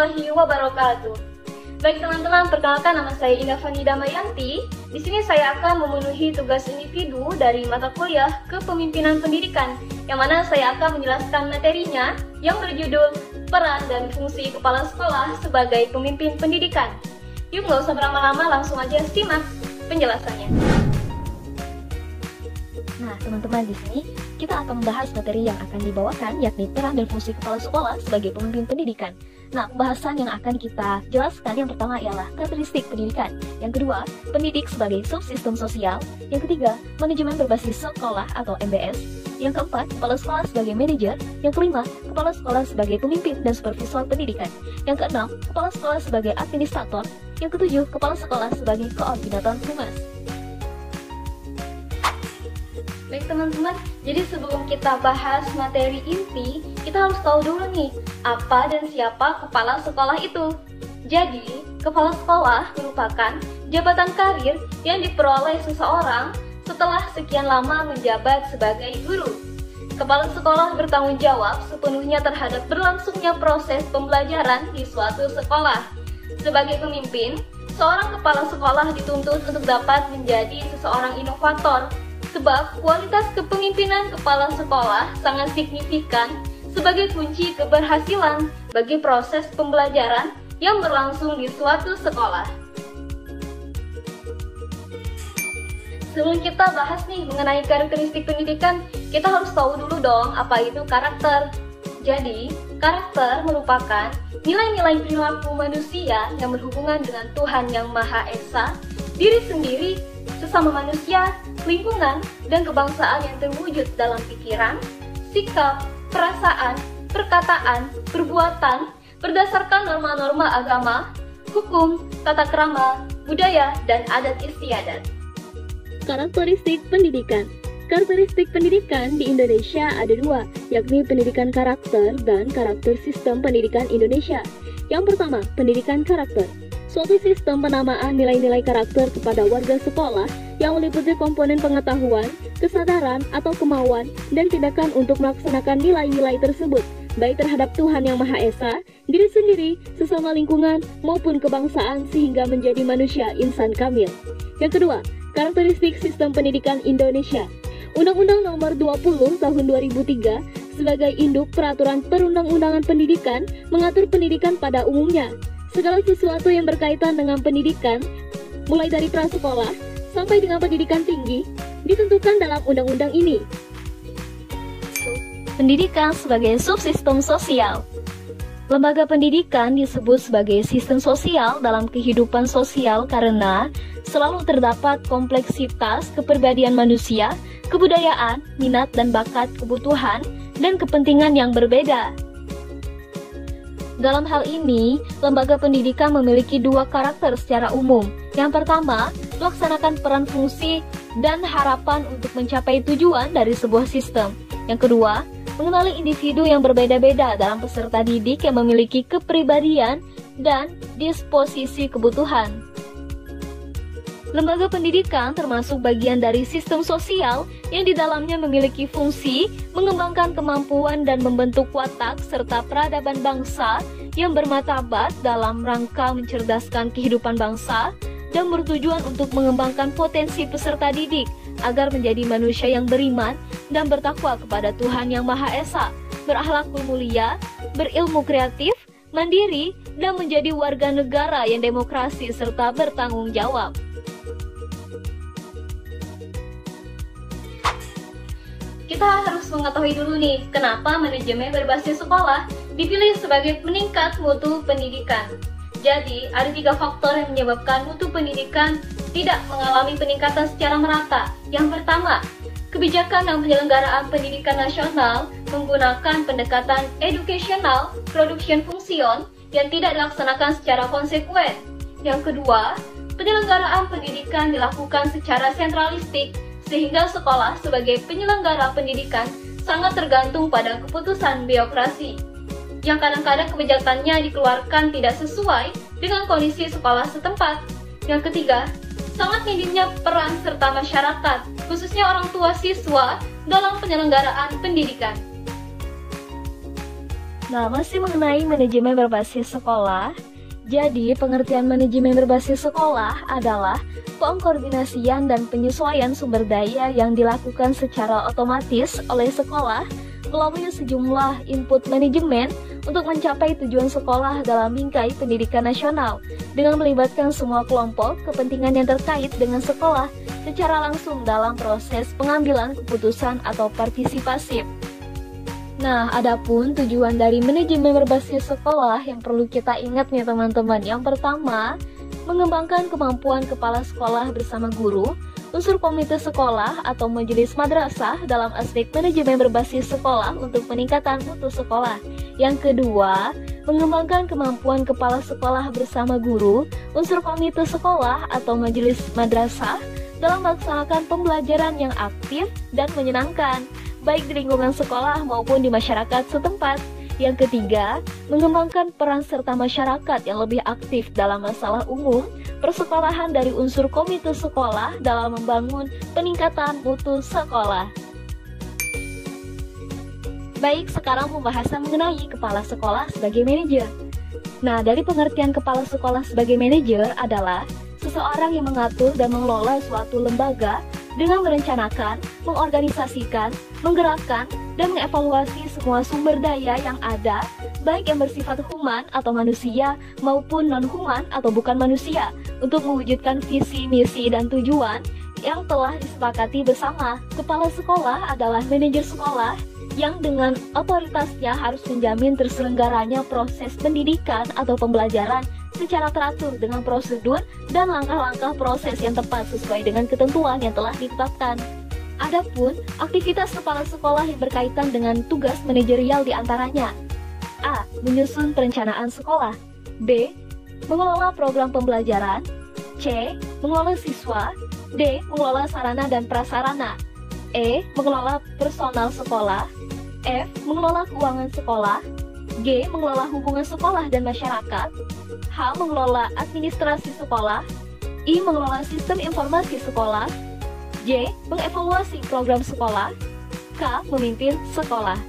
warahmatullahi wabarakatuh. Baik teman-teman, perkenalkan nama saya Indah Fani Damayanti. Di sini saya akan memenuhi tugas individu dari mata kuliah Kepemimpinan Pendidikan, yang mana saya akan menjelaskan materinya yang berjudul Peran dan Fungsi Kepala Sekolah sebagai Pemimpin Pendidikan. Yuk, nggak usah berlama-lama, langsung aja simak penjelasannya. Nah, teman-teman, di sini kita akan membahas materi yang akan dibawakan, yakni peran dan fungsi kepala sekolah sebagai pemimpin pendidikan. Nah, pembahasan yang akan kita jelaskan yang pertama ialah karakteristik pendidikan. Yang kedua, pendidik sebagai subsistem sosial. Yang ketiga, manajemen berbasis sekolah atau MBS. Yang keempat, kepala sekolah sebagai manajer. Yang kelima, kepala sekolah sebagai pemimpin dan supervisor pendidikan. Yang keenam, kepala sekolah sebagai administrator. Yang ketujuh, kepala sekolah sebagai koordinator humas. Baik teman-teman, jadi sebelum kita bahas materi inti, kita harus tahu dulu nih, apa dan siapa kepala sekolah itu. Jadi, kepala sekolah merupakan jabatan karir yang diperoleh seseorang setelah sekian lama menjabat sebagai guru. Kepala sekolah bertanggung jawab sepenuhnya terhadap berlangsungnya proses pembelajaran di suatu sekolah. Sebagai pemimpin, seorang kepala sekolah dituntut untuk dapat menjadi seseorang inovator, sebab kualitas kepemimpinan kepala sekolah sangat signifikan sebagai kunci keberhasilan bagi proses pembelajaran yang berlangsung di suatu sekolah. Sebelum kita bahas nih mengenai karakteristik pendidikan, kita harus tahu dulu dong apa itu karakter. Jadi, karakter merupakan nilai-nilai perilaku manusia yang berhubungan dengan Tuhan Yang Maha Esa, diri sendiri, sesama manusia, lingkungan, dan kebangsaan yang terwujud dalam pikiran, sikap, perasaan, perkataan, perbuatan, berdasarkan norma-norma agama, hukum, tata krama, budaya, dan adat istiadat. Karakteristik pendidikan. Karakteristik pendidikan di Indonesia ada dua, yakni pendidikan karakter dan karakter sistem pendidikan Indonesia. Yang pertama, pendidikan karakter. Suatu sistem penamaan nilai-nilai karakter kepada warga sekolah yang meliputi komponen pengetahuan, kesadaran, atau kemauan, dan tindakan untuk melaksanakan nilai-nilai tersebut, baik terhadap Tuhan Yang Maha Esa, diri sendiri, sesama lingkungan, maupun kebangsaan sehingga menjadi manusia insan kamil. Yang kedua, karakteristik sistem pendidikan Indonesia. Undang-Undang Nomor 20 Tahun 2003 sebagai induk peraturan perundang-undangan pendidikan mengatur pendidikan pada umumnya. Segala sesuatu yang berkaitan dengan pendidikan, mulai dari prasekolah sampai dengan pendidikan tinggi, ditentukan dalam undang-undang ini. Pendidikan sebagai subsistem sosial. Lembaga pendidikan disebut sebagai sistem sosial dalam kehidupan sosial karena selalu terdapat kompleksitas kepribadian manusia, kebudayaan, minat dan bakat, kebutuhan, dan kepentingan yang berbeda. Dalam hal ini, lembaga pendidikan memiliki dua karakter secara umum. Yang pertama, melaksanakan peran fungsi dan harapan untuk mencapai tujuan dari sebuah sistem. Yang kedua, mengenali individu yang berbeda-beda dalam peserta didik yang memiliki kepribadian dan disposisi kebutuhan. Lembaga pendidikan termasuk bagian dari sistem sosial yang di dalamnya memiliki fungsi mengembangkan kemampuan dan membentuk watak serta peradaban bangsa yang bermartabat dalam rangka mencerdaskan kehidupan bangsa dan bertujuan untuk mengembangkan potensi peserta didik agar menjadi manusia yang beriman dan bertakwa kepada Tuhan Yang Maha Esa, berakhlak mulia, berilmu kreatif, mandiri, dan menjadi warga negara yang demokrasi serta bertanggung jawab. Kita harus mengetahui dulu nih, kenapa manajemen berbasis sekolah dipilih sebagai peningkat mutu pendidikan. Jadi, ada 3 faktor yang menyebabkan mutu pendidikan tidak mengalami peningkatan secara merata. Yang pertama, kebijakan dan penyelenggaraan pendidikan nasional menggunakan pendekatan educational production function yang tidak dilaksanakan secara konsekuen. Yang kedua, penyelenggaraan pendidikan dilakukan secara sentralistik, sehingga sekolah sebagai penyelenggara pendidikan sangat tergantung pada keputusan birokrasi, yang kadang-kadang kebijakannya dikeluarkan tidak sesuai dengan kondisi sekolah setempat. Yang ketiga, sangat minimnya peran serta masyarakat, khususnya orang tua siswa, dalam penyelenggaraan pendidikan. Nah, masih mengenai manajemen berbasis sekolah. Jadi, pengertian manajemen berbasis sekolah adalah pengkoordinasian dan penyesuaian sumber daya yang dilakukan secara otomatis oleh sekolah melalui sejumlah input manajemen untuk mencapai tujuan sekolah dalam bingkai pendidikan nasional dengan melibatkan semua kelompok kepentingan yang terkait dengan sekolah secara langsung dalam proses pengambilan keputusan atau partisipasi. Nah, adapun tujuan dari manajemen berbasis sekolah yang perlu kita ingat nih teman-teman. Yang pertama, mengembangkan kemampuan kepala sekolah bersama guru, unsur komite sekolah atau majelis madrasah dalam aspek manajemen berbasis sekolah untuk peningkatan mutu sekolah. Yang kedua, mengembangkan kemampuan kepala sekolah bersama guru, unsur komite sekolah atau majelis madrasah dalam melaksanakan pembelajaran yang aktif dan menyenangkan, baik di lingkungan sekolah maupun di masyarakat setempat. Yang ketiga, mengembangkan peran serta masyarakat yang lebih aktif dalam masalah umum persekolahan dari unsur komite sekolah dalam membangun peningkatan mutu sekolah. Baik, sekarang pembahasan mengenai kepala sekolah sebagai manajer. Nah, dari pengertian kepala sekolah sebagai manajer adalah seseorang yang mengatur dan mengelola suatu lembaga dengan merencanakan, mengorganisasikan, menggerakkan, dan mengevaluasi semua sumber daya yang ada, baik yang bersifat human atau manusia maupun non-human atau bukan manusia, untuk mewujudkan visi, misi, dan tujuan yang telah disepakati bersama. Kepala sekolah adalah manajer sekolah yang dengan otoritasnya harus menjamin terselenggaranya proses pendidikan atau pembelajaran secara teratur dengan prosedur dan langkah-langkah proses yang tepat sesuai dengan ketentuan yang telah ditetapkan. Adapun aktivitas kepala sekolah yang berkaitan dengan tugas manajerial diantaranya: A. Menyusun perencanaan sekolah. B. Mengelola program pembelajaran. C. Mengelola siswa. D. Mengelola sarana dan prasarana. E. Mengelola personal sekolah. F. Mengelola keuangan sekolah. G. Mengelola hubungan sekolah dan masyarakat. H. Mengelola administrasi sekolah. I. Mengelola sistem informasi sekolah. J. Mengevaluasi program sekolah. K. Memimpin sekolah.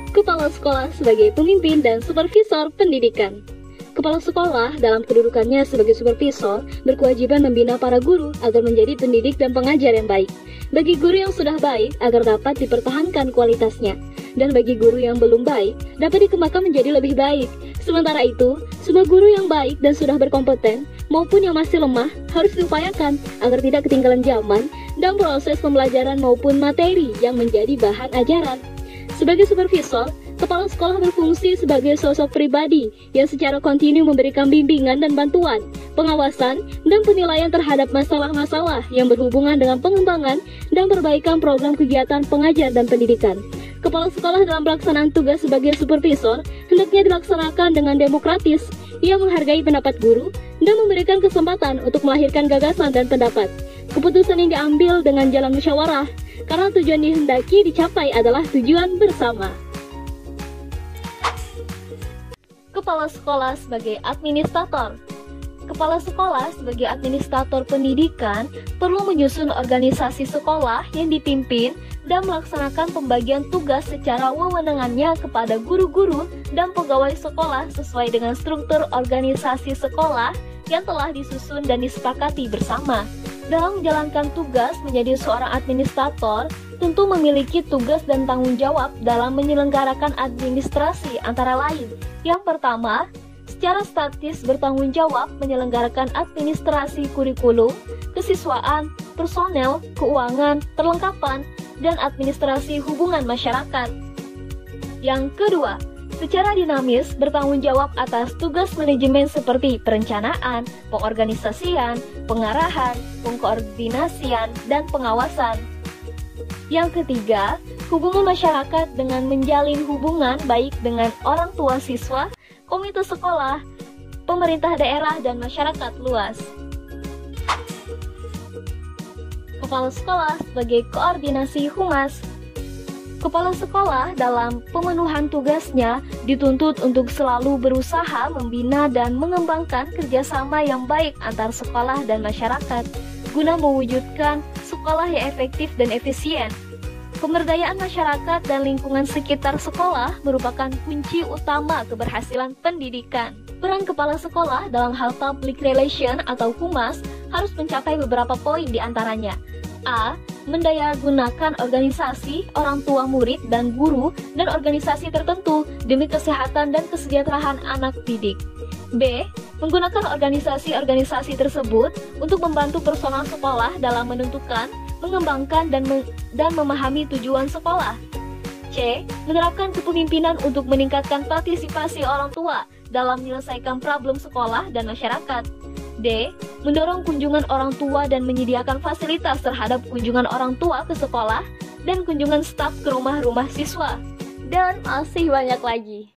Kepala sekolah sebagai pemimpin dan supervisor pendidikan. Kepala sekolah dalam kedudukannya sebagai supervisor berkewajiban membina para guru agar menjadi pendidik dan pengajar yang baik. Bagi guru yang sudah baik agar dapat dipertahankan kualitasnya, dan bagi guru yang belum baik dapat dikembangkan menjadi lebih baik. Sementara itu, semua guru yang baik dan sudah berkompeten maupun yang masih lemah harus diupayakan agar tidak ketinggalan zaman dalam proses pembelajaran maupun materi yang menjadi bahan ajaran. Sebagai supervisor, kepala sekolah berfungsi sebagai sosok pribadi yang secara kontinu memberikan bimbingan dan bantuan, pengawasan, dan penilaian terhadap masalah-masalah yang berhubungan dengan pengembangan dan perbaikan program kegiatan pengajar dan pendidikan. Kepala sekolah dalam pelaksanaan tugas sebagai supervisor hendaknya dilaksanakan dengan demokratis. Ia menghargai pendapat guru dan memberikan kesempatan untuk melahirkan gagasan dan pendapat. Keputusan yang diambil dengan jalan musyawarah, karena tujuan dihendaki dicapai adalah tujuan bersama. Kepala sekolah sebagai administrator. Kepala sekolah sebagai administrator pendidikan perlu menyusun organisasi sekolah yang dipimpin dan melaksanakan pembagian tugas secara wewenangannya kepada guru-guru dan pegawai sekolah sesuai dengan struktur organisasi sekolah yang telah disusun dan disepakati bersama. Dalam menjalankan tugas menjadi seorang administrator, tentu memiliki tugas dan tanggung jawab dalam menyelenggarakan administrasi antara lain. Yang pertama, secara statis bertanggung jawab menyelenggarakan administrasi kurikulum, kesiswaan, personel, keuangan, perlengkapan, dan administrasi hubungan masyarakat. Yang kedua, secara dinamis bertanggung jawab atas tugas manajemen seperti perencanaan, pengorganisasian, pengarahan, pengkoordinasian, dan pengawasan. Yang ketiga, hubungan masyarakat dengan menjalin hubungan baik dengan orang tua siswa, komite sekolah, pemerintah daerah, dan masyarakat luas. Kepala sekolah sebagai koordinasi humas. Kepala sekolah dalam pemenuhan tugasnya dituntut untuk selalu berusaha membina dan mengembangkan kerjasama yang baik antar sekolah dan masyarakat, guna mewujudkan sekolah yang efektif dan efisien. Pemberdayaan masyarakat dan lingkungan sekitar sekolah merupakan kunci utama keberhasilan pendidikan. Peran kepala sekolah dalam hal public relation atau humas harus mencapai beberapa poin di antaranya. A. Mendayagunakan organisasi, orang tua murid dan guru dan organisasi tertentu demi kesehatan dan kesejahteraan anak didik. B. Menggunakan organisasi-organisasi tersebut untuk membantu personal sekolah dalam menentukan, mengembangkan, dan memahami tujuan sekolah. C. Menerapkan kepemimpinan untuk meningkatkan partisipasi orang tua dalam menyelesaikan problem sekolah dan masyarakat. D. Mendorong kunjungan orang tua dan menyediakan fasilitas terhadap kunjungan orang tua ke sekolah dan kunjungan staf ke rumah-rumah siswa. Dan masih banyak lagi.